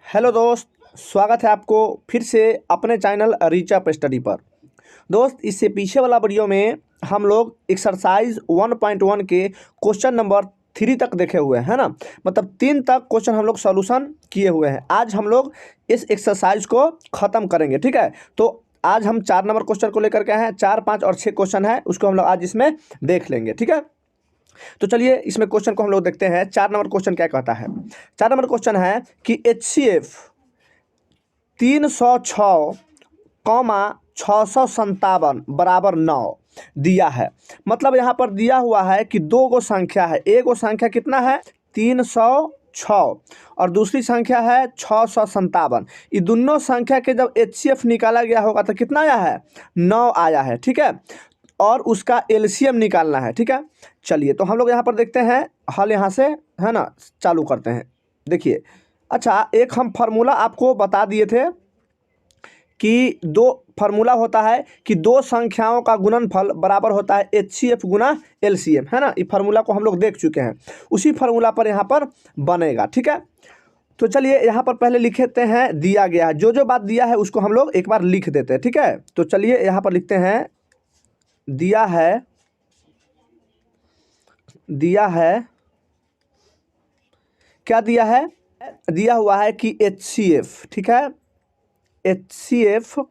Hello दोस्त, स्वागत है आपको फिर से अपने चैनल रीचअप स्टडी पर। दोस्त, इससे पीछे वाला वीडियो में हम लोग एक्सरसाइज 1.1 के क्वेश्चन नंबर 3 तक देखे हुए हैं ना। मतलब 3 तक क्वेश्चन हम लोग सॉल्यूशन किए हुए हैं। आज हम लोग इस एक्सरसाइज को ख़त्म करेंगे, ठीक है। तो आज हम 4 नंबर क्वेश्चन को लेकर के आए हैं। 4, 5 और 6 क्वेश्चन है, उसको हम लोग आज इसमें देख लेंगे, ठीक है। तो चलिए इसमें क्वेश्चन को हम लोग देखते हैं। 4 नंबर क्वेश्चन क्या कहता है। 4 नंबर क्वेश्चन है कि HCF 306, 657 बराबर 9 दिया है। मतलब यहाँ पर दिया हुआ है कि दो गो संख्या है। एक गो संख्या कितना है 306 और दूसरी संख्या है 657। ये दोनों संख्या के जब HCF निकाला गया होगा तो कितना आया है 9 आया है, ठीक है। और उसका LCM निकालना है, ठीक है। चलिए तो हम लोग यहाँ पर देखते हैं हल, यहाँ से है ना चालू करते हैं। देखिए, अच्छा एक हम फार्मूला आपको बता दिए थे कि दो फार्मूला होता है कि दो संख्याओं का गुणनफल बराबर होता है HCF गुना LCM, है ना। ये फार्मूला को हम लोग देख चुके हैं, उसी फार्मूला पर यहाँ पर बनेगा, ठीक है। तो चलिए यहाँ पर पहले लिखते हैं दिया गया है, जो जो बात दिया है उसको हम लोग एक बार लिख देते हैं, ठीक है। तो चलिए यहाँ पर लिखते हैं दिया है क्या दिया है, दिया हुआ है कि HCF, ठीक है। HCF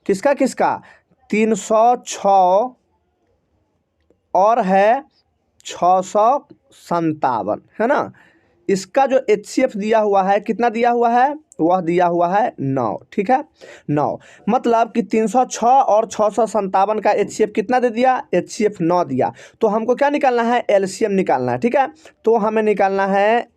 किसका 306 और है 657, है ना। इसका जो HCF दिया हुआ है कितना दिया हुआ है, वह दिया हुआ है 9, ठीक है 9। मतलब कि 306 और 657 का HCF कितना दे दिया, HCF 9 दिया। तो हमको क्या निकालना है, LCM निकालना है, ठीक है। तो हमें निकालना है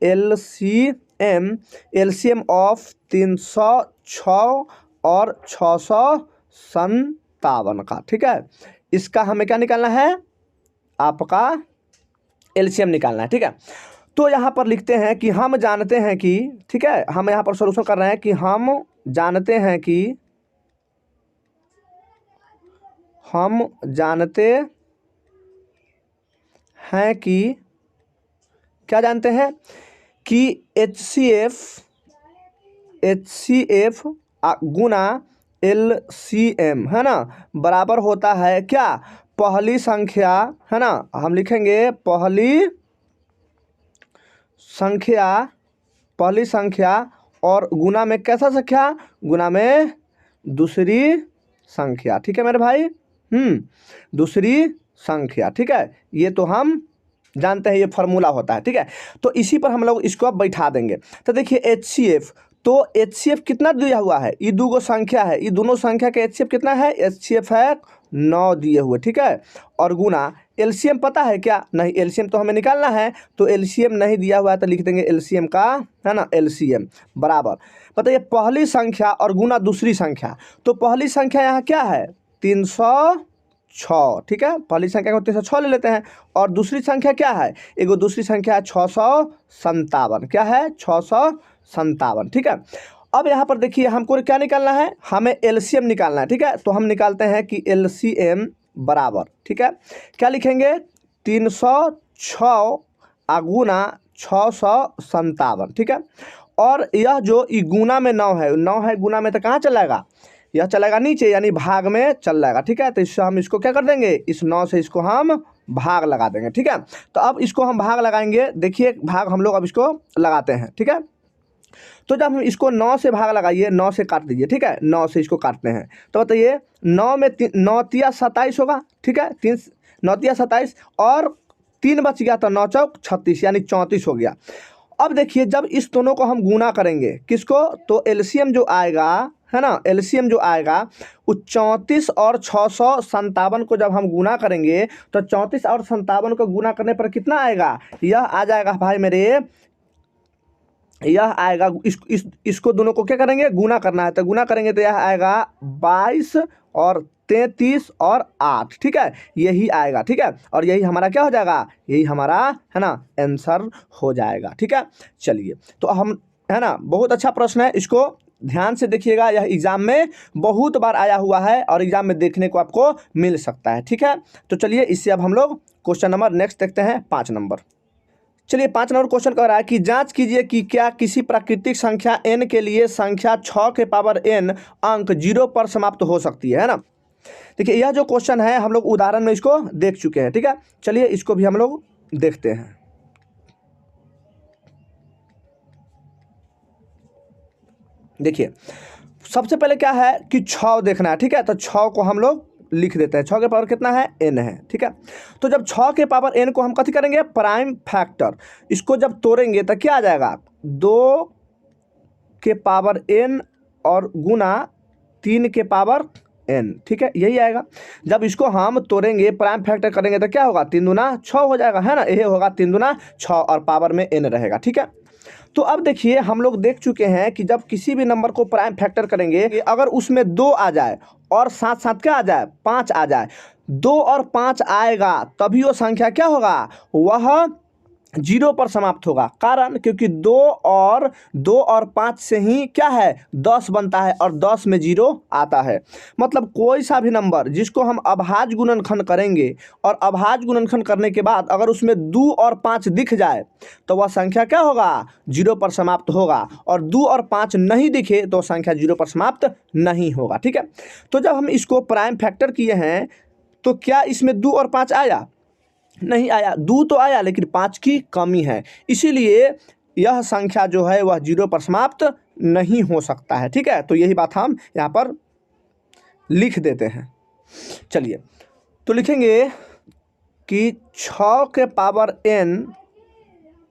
LCM ऑफ 306 और 657 का, ठीक है। इसका हमें क्या निकालना है, आपका LCM निकालना है, ठीक है। तो यहाँ पर लिखते हैं कि हम जानते हैं कि, ठीक है, हम यहाँ पर सॉल्यूशन कर रहे हैं कि हम जानते हैं कि क्या जानते हैं कि HCF गुना LCM, है ना, बराबर होता है क्या, पहली संख्या, है ना। हम लिखेंगे पहली संख्या और गुना में कैसा संख्या, गुना में दूसरी संख्या, ठीक है मेरे भाई। दूसरी संख्या, ठीक है। ये तो हम जानते हैं, ये फार्मूला होता है, ठीक है। तो इसी पर हम लोग इसको अब बैठा देंगे। तो देखिए HCF, तो HCF कितना दिया हुआ है, ये दो गो संख्या है, ये दोनों संख्या का HCF कितना है, HCF है 9 दिए हुए, ठीक है। और गुना LCM पता है क्या, नहीं LCM तो हमें निकालना है, तो LCM नहीं दिया हुआ है तो लिख देंगे LCM का, है ना, LCM बराबर बताइए पहली संख्या और गुना दूसरी संख्या। तो पहली संख्या यहाँ क्या है 306, ठीक है। पहली संख्या को 306 ले लेते हैं। और दूसरी संख्या क्या है, एगो दूसरी संख्या है 657, क्या है 657, ठीक है। अब यहाँ पर देखिए हमको क्या निकालना है, हमें LCM निकालना है, ठीक है। तो हम निकालते हैं कि LCM बराबर, ठीक है, क्या लिखेंगे 306 गुना 657, ठीक है। और यह जो गुना में 9 है गुना में तो कहाँ चलाएगा, यह चलेगा नीचे, यानी भाग में चल जाएगा, ठीक है। तो इससे हम इसको क्या कर देंगे, इस 9 से इसको हम भाग लगा देंगे, ठीक है। तो अब इसको हम भाग लगाएंगे, देखिए भाग हम लोग अब इसको लगाते हैं, ठीक है। तो जब हम इसको 9 से भाग लगाइए, 9 से काट दीजिए, ठीक है, 9 से इसको काटते हैं तो बताइए 9 में 9 तिया 27 होगा, ठीक है, 9 तिया 27 और 3 बच गया तो 9 चौक 36, यानी 34 हो गया। अब देखिए जब इस दोनों को हम गुना करेंगे किसको, तो LCM जो आएगा, है ना, LCM जो आएगा वो 34 और 657 को जब हम गुना करेंगे तो 34 और 57 को गुना करने पर कितना आएगा, यह आ जाएगा भाई मेरे, यह आएगा इसको दोनों को क्या करेंगे, गुना करना है, तो गुना करेंगे तो यह आएगा 22 और 33 और 8, ठीक है, यही आएगा, ठीक है। और यही हमारा क्या हो जाएगा, यही हमारा, है ना, आंसर हो जाएगा, ठीक है। चलिए तो हम, है ना, बहुत अच्छा प्रश्न है, इसको ध्यान से देखिएगा, यह एग्जाम में बहुत बार आया हुआ है और एग्जाम में देखने को आपको मिल सकता है, ठीक है। तो चलिए इससे अब हम लोग क्वेश्चन नंबर नेक्स्ट देखते हैं 5 नंबर। चलिए 5 नंबर क्वेश्चन कह रहा है कि जांच कीजिए कि क्या किसी प्राकृतिक संख्या n के लिए संख्या 6 के पावर n अंक 0 पर समाप्त हो सकती है ना। देखिए यह जो क्वेश्चन है हम लोग उदाहरण में इसको देख चुके हैं, ठीक है। चलिए इसको भी हम लोग देखते हैं। देखिए सबसे पहले क्या है कि 6 देखना है, ठीक है। तो 6 को हम लोग लिख देते हैं। 6 के पावर कितना है, n है, ठीक है। तो जब 6 के पावर n को हम कथी करेंगे, प्राइम फैक्टर। इसको जब तोड़ेंगे तो क्या आ जाएगा, 2 के पावर n और गुना 3 के पावर n, ठीक है, यही आएगा। जब इसको हम तोड़ेंगे प्राइम फैक्टर करेंगे तो क्या होगा, 3 दूना 6 हो जाएगा, है ना। यही होगा 3 दूना 6 और पावर में n रहेगा, ठीक है। तो अब देखिए हम लोग देख चुके हैं कि जब किसी भी नंबर को प्राइम फैक्टर करेंगे, अगर उसमें 2 आ जाए और साथ साथ क्या आ जाए, 5 आ जाए, 2 और 5 आएगा तभी वो संख्या क्या होगा, वह 0 पर समाप्त होगा। कारण क्योंकि 2 और 5 से ही क्या है, 10 बनता है और 10 में 0 आता है। मतलब कोई सा भी नंबर जिसको हम अभाज्य गुणनखंड करेंगे और अभाज्य गुणनखंड करने के बाद अगर उसमें 2 और 5 दिख जाए तो वह संख्या क्या होगा, 0 पर समाप्त होगा। और 2 और 5 नहीं दिखे तो संख्या 0 पर समाप्त नहीं होगा, ठीक है। तो जब हम इसको प्राइम फैक्टर किए हैं तो क्या इसमें 2 और 5 आया, नहीं आया। 2 तो आया लेकिन 5 की कमी है, इसीलिए यह संख्या जो है वह 0 पर समाप्त नहीं हो सकता है, ठीक है। तो यही बात हम यहाँ पर लिख देते हैं। चलिए तो लिखेंगे कि 6 के पावर n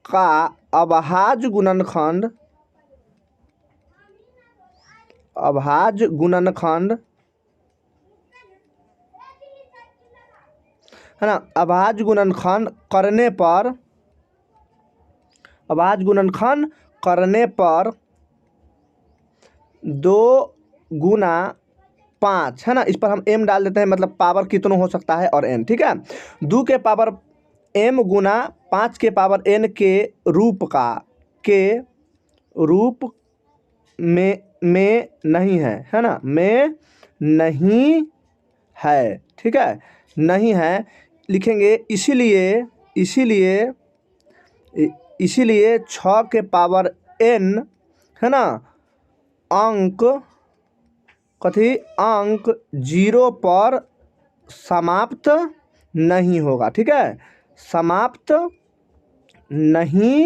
का अभाज्य गुणनखंड है ना, अभाज्य गुणनखंड करने पर 2 गुना 5, है ना। इस पर हम m डाल देते हैं, मतलब पावर कितना हो सकता है और n, ठीक है। 2 के पावर m गुना 5 के पावर n के रूप में नहीं है ना, में नहीं है, ठीक है, नहीं है लिखेंगे। इसीलिए 6 के पावर n, है ना, अंक 0 पर समाप्त नहीं होगा, ठीक है, समाप्त नहीं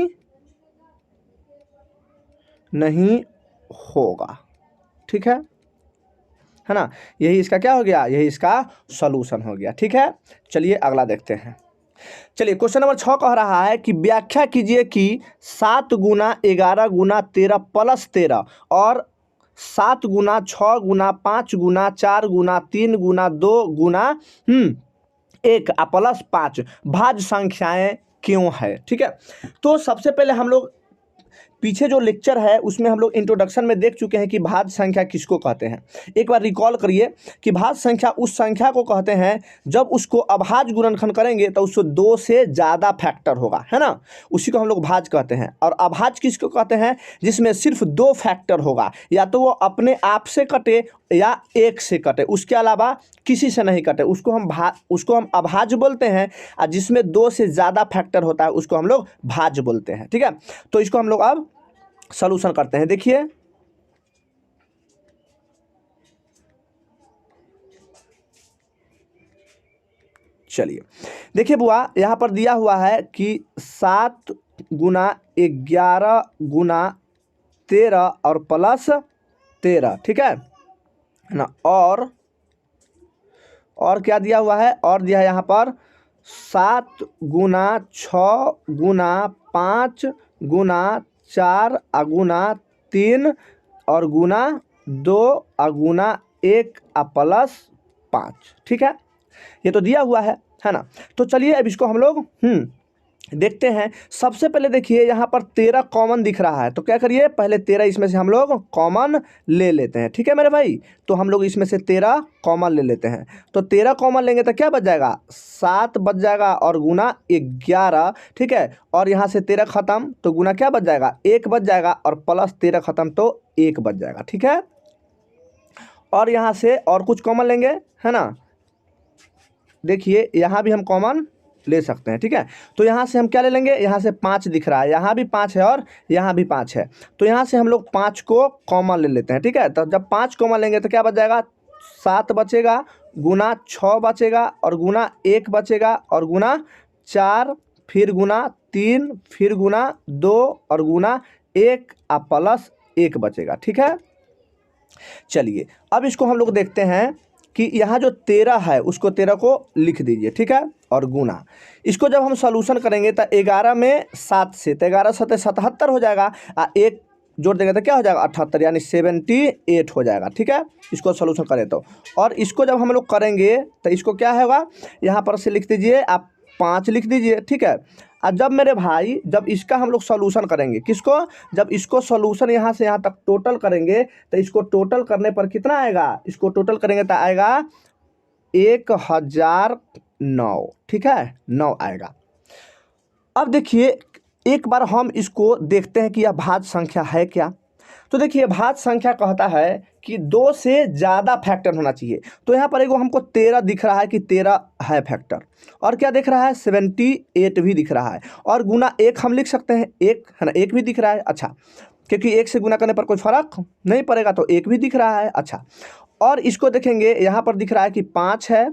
होगा, ठीक है ना। यही इसका क्या हो गया, यही इसका सॉल्यूशन हो गया, ठीक है। चलिए अगला देखते हैं। चलिए क्वेश्चन नंबर 6 कह रहा है कि व्याख्या कीजिए कि 7 गुना 11 गुना 13 प्लस 13 और 7 गुना 6 गुना 5 गुना 4 गुना 3 गुना 2 गुना 1 प्लस 5 भाज्य संख्याएं क्यों है, ठीक है। तो सबसे पहले हम लोग पीछे जो लेक्चर है उसमें हम लोग इंट्रोडक्शन में देख चुके हैं कि भाज्य संख्या किसको कहते हैं। एक बार रिकॉल करिए कि भाज्य संख्या उस संख्या को कहते हैं जब उसको अभाज्य गुणनखंड करेंगे तो उसको 2 से ज़्यादा फैक्टर होगा, है ना, उसी को हम लोग भाज्य कहते हैं। और अभाज्य किसको कहते हैं, जिसमें सिर्फ 2 फैक्टर होगा, या तो वो अपने आप से कटे या 1 से कटे, उसके अलावा किसी से नहीं कटे, उसको हम अभाज्य बोलते हैं। और जिसमें 2 से ज़्यादा फैक्टर होता है उसको हम लोग भाज्य बोलते हैं, ठीक है। तो इसको हम लोग अब सॉल्यूशन करते हैं। देखिए चलिए देखिए बुआ, यहाँ पर दिया हुआ है कि 7 गुना 11 गुना 13 और प्लस 13, ठीक है ना। और क्या दिया हुआ है, और दिया है यहाँ पर 7 गुना 6 गुना 5 गुना 4 गुना 3 और गुना 2 गुना 1 प्लस 5, ठीक है। ये तो दिया हुआ है ना। तो चलिए अब इसको हम लोग देखते हैं। सबसे पहले देखिए यहाँ पर 13 कॉमन दिख रहा है, तो क्या करिए, पहले 13 इसमें से हम लोग कॉमन ले लेते हैं, ठीक है मेरे भाई। तो हम लोग इसमें से 13 कॉमन ले लेते हैं। तो 13 कॉमन लेंगे तो क्या बच जाएगा, 7 बच जाएगा और गुना 11, ठीक है। और यहाँ से 13 खत्म तो गुना क्या बच जाएगा, 1 बच जाएगा, और प्लस 13 खत्म तो 1 बच जाएगा, ठीक है। और यहाँ से और कुछ कॉमन लेंगे, है ना। देखिए यहाँ भी हम कॉमन ले सकते हैं, ठीक है। तो यहाँ से हम क्या ले लेंगे, यहाँ से 5 दिख रहा है, यहाँ भी 5 है और यहाँ भी 5 है, तो यहाँ से हम लोग 5 को कॉमन ले लेते हैं, ठीक है। तो जब 5 कॉमन लेंगे तो क्या बच जाएगा, 7 बचेगा, गुना 6 बचेगा, और गुना 1 बचेगा, और गुना 4, फिर गुना 3, फिर गुना 2, और गुना 1 और प्लस 1 बचेगा, ठीक है। चलिए अब इसको हम लोग देखते हैं कि यहाँ जो 13 है उसको 13 को लिख दीजिए, ठीक है, और गुना इसको जब हम सॉल्यूशन करेंगे तो 11 में 7 से, तो 11 7 77 हो जाएगा, और 1 जोड़ देंगे तो क्या हो जाएगा 78, यानी 78 हो जाएगा, ठीक है। इसको सॉल्यूशन करें तो, और इसको जब हम लोग करेंगे तो इसको क्या होगा, यहाँ पर से लिख दीजिए आप 5 लिख दीजिए, ठीक है। और जब मेरे भाई जब इसका हम लोग सॉल्यूशन करेंगे, किसको, जब इसको सॉल्यूशन यहाँ से यहाँ तक टोटल करेंगे तो इसको टोटल करने पर कितना आएगा, इसको टोटल करेंगे तो आएगा 1009, ठीक है, 9 आएगा। अब देखिए एक बार हम इसको देखते हैं कि यह भाज्य संख्या है क्या। तो देखिए भाज्य संख्या कहता है कि 2 से ज़्यादा फैक्टर होना चाहिए, तो यहाँ पर एगो हमको 13 दिख रहा है कि 13 है फैक्टर, और क्या दिख रहा है 78 भी दिख रहा है, और गुना 1 हम लिख सकते हैं, 1 है ना, 1 भी दिख रहा है, अच्छा, क्योंकि 1 से गुना करने पर कोई फर्क नहीं पड़ेगा, तो 1 भी दिख रहा है, अच्छा। और इसको देखेंगे यहाँ पर दिख रहा है कि 5 है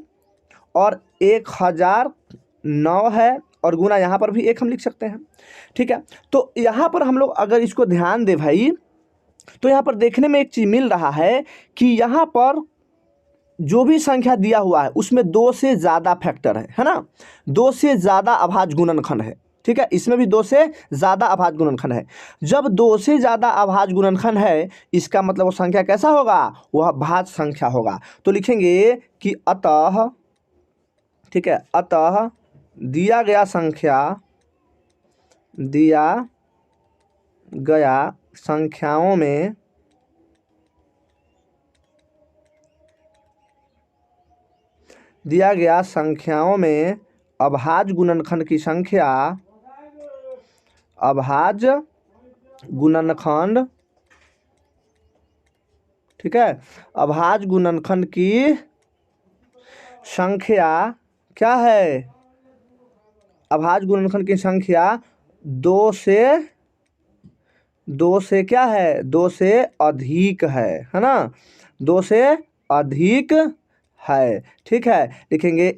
और 1009 है, और गुना यहाँ पर भी 1 हम लिख सकते हैं, ठीक है। तो यहाँ पर हम लोग अगर इसको ध्यान दें भाई, तो यहाँ पर देखने में एक चीज़ मिल रहा है कि यहाँ पर जो भी संख्या दिया हुआ है उसमें 2 से ज़्यादा फैक्टर है ना, 2 से ज़्यादा अभाज्य गुणनखंड है, ठीक है। इसमें भी 2 से ज़्यादा अभाज्य गुणनखंड है। जब 2 से ज़्यादा अभाज्य गुणनखंड है, इसका मतलब वो संख्या कैसा होगा, वह भाज्य संख्या होगा। तो लिखेंगे कि अतः, ठीक है, अतः दिया गया संख्याओं में अभाज्य गुणनखंड की संख्या, अभाज्य गुणनखंड, ठीक है, अभाज्य गुणनखंड की संख्या क्या है, अभाज्य गुणनखंड की संख्या 2 से क्या है, 2 से अधिक है ना, 2 से अधिक है, ठीक है। लिखेंगे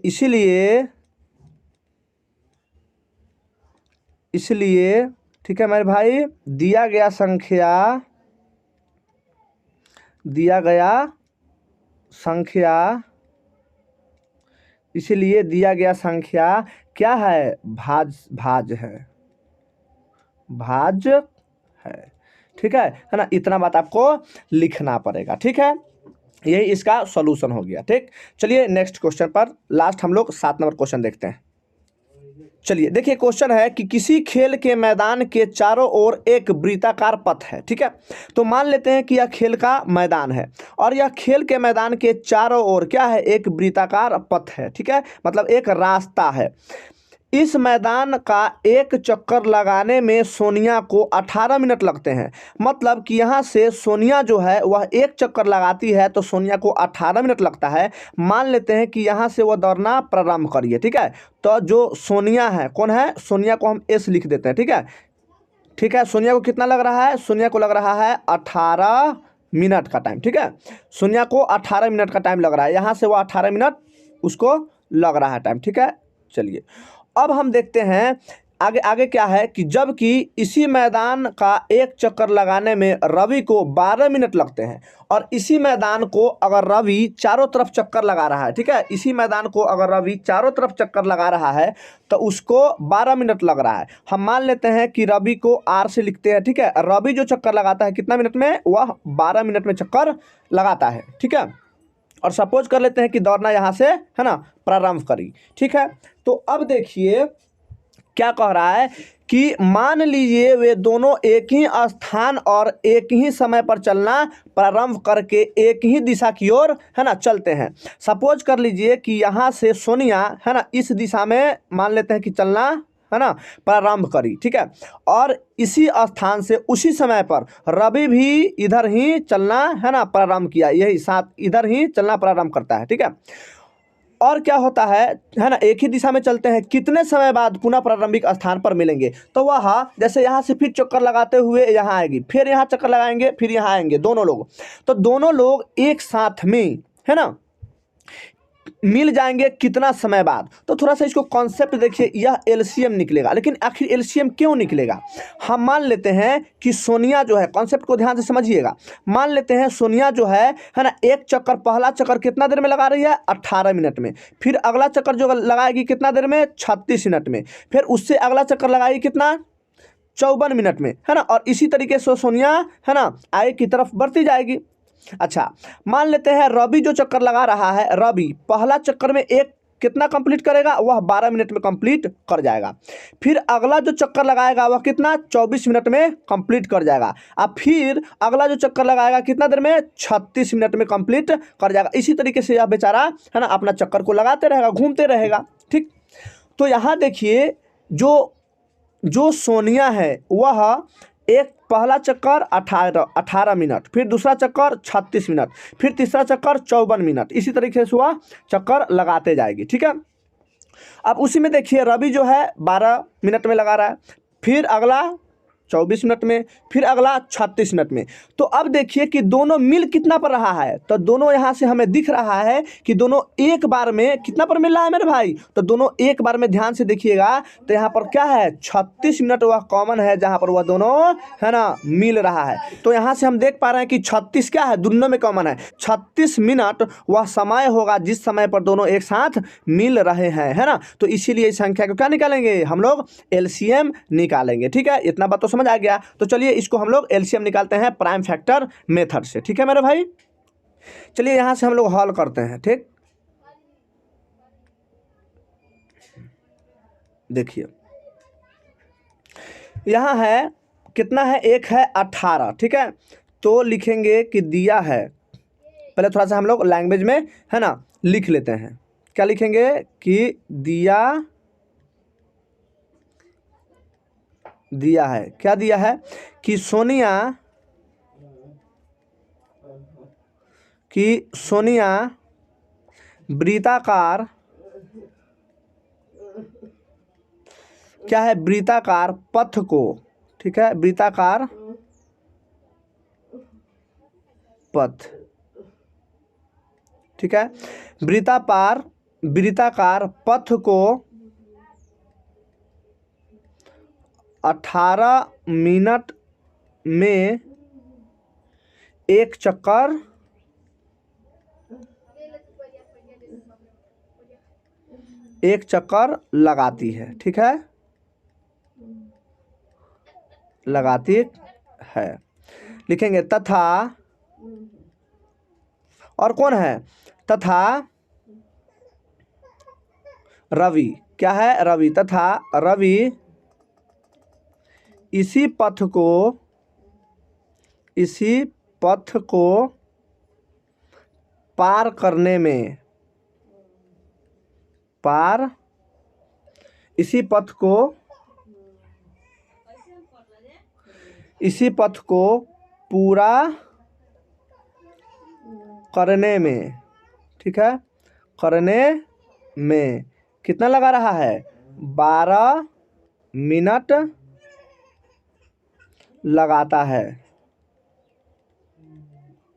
इसलिए ठीक है मेरे भाई, दिया गया संख्या क्या है, भाज्य है, ठीक है ना। इतना बात आपको लिखना पड़ेगा, ठीक है। यही इसका सॉल्यूशन हो गया, ठीक। चलिए नेक्स्ट क्वेश्चन पर, लास्ट हम लोग 7 नंबर क्वेश्चन देखते हैं। चलिए देखिए क्वेश्चन है कि किसी खेल के मैदान के चारों ओर एक वृत्ताकार पथ है, ठीक है। तो मान लेते हैं कि यह खेल का मैदान है, और यह खेल के मैदान के चारों ओर क्या है, एक वृत्ताकार पथ है, ठीक है, मतलब एक रास्ता है। इस मैदान का एक चक्कर लगाने में सोनिया को 18 मिनट लगते हैं, मतलब कि यहाँ से सोनिया जो है वह एक चक्कर लगाती है तो सोनिया को 18 मिनट लगता है। मान लेते हैं कि यहाँ से वह दौड़ना प्रारंभ करिए, ठीक है। तो जो सोनिया है, कौन है, सोनिया को हम एस लिख देते हैं, ठीक है। सोनिया को कितना लग रहा है, सोनिया को लग रहा है 18 मिनट का टाइम, ठीक है। सोनिया को 18 मिनट का टाइम लग रहा है, यहाँ से वो 18 मिनट उसको लग रहा है टाइम, ठीक है। चलिए अब हम देखते हैं आगे क्या है कि जबकि इसी मैदान का एक चक्कर लगाने में रवि को 12 मिनट लगते हैं, और इसी मैदान को अगर रवि चारों तरफ चक्कर लगा रहा है, ठीक है, इसी मैदान को अगर रवि चारों तरफ चक्कर लगा रहा है तो उसको 12 मिनट लग रहा है। हम मान लेते हैं कि रवि को आर से लिखते हैं, ठीक है। रवि जो चक्कर लगाता है कितना मिनट में, वह 12 मिनट में चक्कर लगाता है, ठीक है। और सपोज कर लेते हैं कि दौड़ना यहाँ से है ना प्रारंभ करी, ठीक है। तो अब देखिए क्या कह रहा है कि मान लीजिए वे दोनों एक ही स्थान और एक ही समय पर चलना प्रारंभ करके एक ही दिशा की ओर है ना चलते हैं। सपोज कर लीजिए कि यहाँ से सोनिया है ना इस दिशा में मान लेते हैं कि चलना है ना प्रारंभ करी, ठीक है, और इसी स्थान से उसी समय पर रवि भी इधर ही चलना है ना प्रारंभ किया, यही साथ इधर ही चलना प्रारंभ करता है, ठीक है। और क्या होता है ना, एक ही दिशा में चलते हैं, कितने समय बाद पुनः प्रारंभिक स्थान पर मिलेंगे। तो वह जैसे यहाँ से फिर चक्कर लगाते हुए यहाँ आएगी, फिर यहाँ चक्कर लगाएंगे, फिर यहाँ आएंगे दोनों लोग, तो दोनों लोग एक साथ में, है ना, मिल जाएंगे कितना समय बाद। तो थोड़ा सा इसको कॉन्सेप्ट देखिए, यह एलसीएम निकलेगा, लेकिन आखिर एलसीएम क्यों निकलेगा। हम मान लेते हैं कि सोनिया जो है, कॉन्सेप्ट को ध्यान से समझिएगा, मान लेते हैं सोनिया जो है ना, एक चक्कर, पहला चक्कर कितना देर में लगा रही है, 18 मिनट में, फिर अगला चक्कर जो लगाएगी कितना देर में, 36 मिनट में, फिर उससे अगला चक्कर लगाएगी कितना, 54 मिनट में, है ना। और इसी तरीके से सोनिया, है ना, आगे की तरफ बढ़ती जाएगी। अच्छा, मान लेते हैं रवि जो चक्कर लगा रहा है, रवि पहला चक्कर में एक कितना कंप्लीट करेगा, वह 12 मिनट में कंप्लीट कर जाएगा। फिर अगला जो चक्कर लगाएगा वह कितना, 24 मिनट में कंप्लीट कर जाएगा। अब फिर अगला जो चक्कर लगाएगा कितना देर में, 36 मिनट में कंप्लीट कर जाएगा। इसी तरीके से यह बेचारा, है ना, अपना चक्कर को लगाते रहेगा, घूमते रहेगा। ठीक, तो यहाँ देखिए जो सोनिया है वह एक पहला चक्कर 18 मिनट, फिर दूसरा चक्कर 36 मिनट, फिर तीसरा चक्कर 54 मिनट, इसी तरीके से वह चक्कर लगाते जाएगी। ठीक है, अब उसी में देखिए रवि जो है 12 मिनट में लगा रहा है, फिर अगला 24 मिनट में, फिर अगला 36 मिनट में। तो अब देखिए कि दोनों मिल कितना पर रहा है, तो दोनों यहाँ से हमें दिख रहा है कि दोनों एक बार में कितना पर मिल रहा है मेरे भाई, तो दोनों एक बार में, ध्यान से देखिएगा, तो यहाँ पर क्या है, 36 मिनट वह कॉमन है जहाँ पर वह दोनों, है ना, मिल रहा है। तो यहाँ से हम देख पा रहे हैं कि 36 क्या है, दोनों में कॉमन है। 36 मिनट वह समय होगा जिस समय पर दोनों एक साथ मिल रहे हैं, है ना। तो इसीलिए इस संख्या को क्या निकालेंगे, हम लोग एलसीएम निकालेंगे। ठीक है, इतना बात तो समझ आ गया। तो चलिए इसको हम लोग एलसीएम निकालते हैं प्राइम फैक्टर मेथड से। ठीक है मेरे भाई, चलिए यहां से हम लोग हल करते हैं। ठीक, देखिए यहां है कितना है, एक है 18। ठीक है, तो लिखेंगे कि दिया है, पहले थोड़ा सा हम लोग लैंग्वेज में, है ना, लिख लेते हैं। क्या लिखेंगे कि दिया है, क्या दिया है कि सोनिया वृत्ताकार, क्या है, वृत्ताकार पथ को, ठीक है, वृत्ताकार पथ, ठीक है, वृत्ताकार पथ को 18 मिनट में एक चक्कर लगाती है। ठीक है, लगाती है, लिखेंगे तथा, और कौन है, तथा रवि, क्या है, रवि, तथा रवि इसी पथ को पार करने में, इसी पथ को पूरा करने में, ठीक है, करने में कितना लगा रहा है, 12 मिनट लगाता है,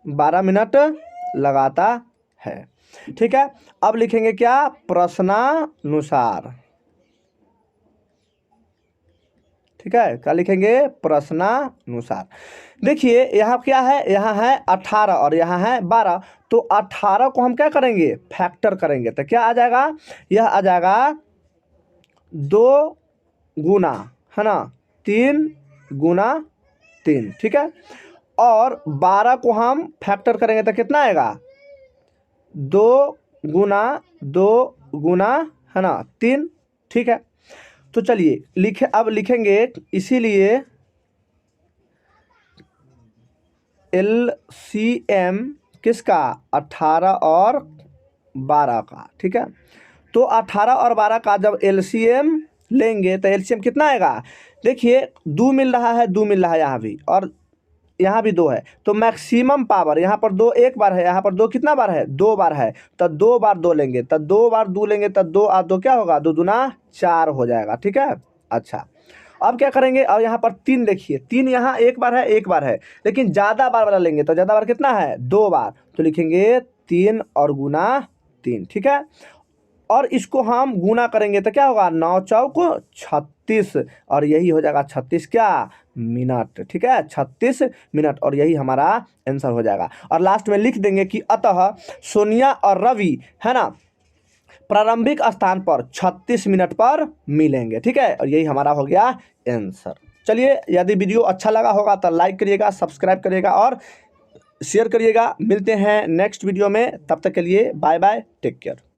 12 मिनट लगाता है। ठीक है, अब लिखेंगे क्या, प्रश्नानुसार। ठीक है, क्या लिखेंगे, प्रश्नानुसार। देखिए यहाँ क्या है, यहाँ है 18 और यहाँ है 12, तो 18 को हम क्या करेंगे, फैक्टर करेंगे, तो क्या आ जाएगा, यह आ जाएगा 2 गुना, है ना, 3 गुना 3। ठीक है, और 12 को हम फैक्टर करेंगे तो कितना आएगा, 2 गुना, है ना, 3। ठीक है, तो चलिए अब लिखेंगे, इसीलिए एलसीएम किसका, 18 और 12 का। ठीक है, तो 18 और 12 का जब एलसीएम लेंगे तो एलसीएम कितना आएगा, देखिए 2 मिल रहा है, 2 मिल रहा है यहाँ भी, और यहाँ भी 2 है, तो मैक्सिमम पावर यहाँ पर 2 एक बार है, यहाँ पर 2 कितना बार है, 2 बार है, तो 2 बार 2 लेंगे, तो 2 बार 2 लेंगे, तो 2 और 2 क्या होगा, 2 दूना 4 हो जाएगा। ठीक है, अच्छा अब क्या करेंगे, और यहाँ पर 3 देखिए, 3 यहाँ एक बार है, एक बार है, लेकिन ज़्यादा बार वाला लेंगे, तो ज़्यादा बार कितना है, 2 बार, तो लिखेंगे 3 और गुना 3। ठीक है, और इसको हम गुना करेंगे तो क्या होगा, 9 चौक 36, और यही हो जाएगा 36 क्या मिनट। ठीक है, 36 मिनट, और यही हमारा आंसर हो जाएगा। और लास्ट में लिख देंगे कि अतः सोनिया और रवि है ना प्रारंभिक स्थान पर 36 मिनट पर मिलेंगे। ठीक है, और यही हमारा हो गया आंसर। चलिए, यदि वीडियो अच्छा लगा होगा तो लाइक करिएगा, सब्सक्राइब करिएगा और शेयर करिएगा। मिलते हैं नेक्स्ट वीडियो में, तब तक के लिए बाय बाय, टेक केयर।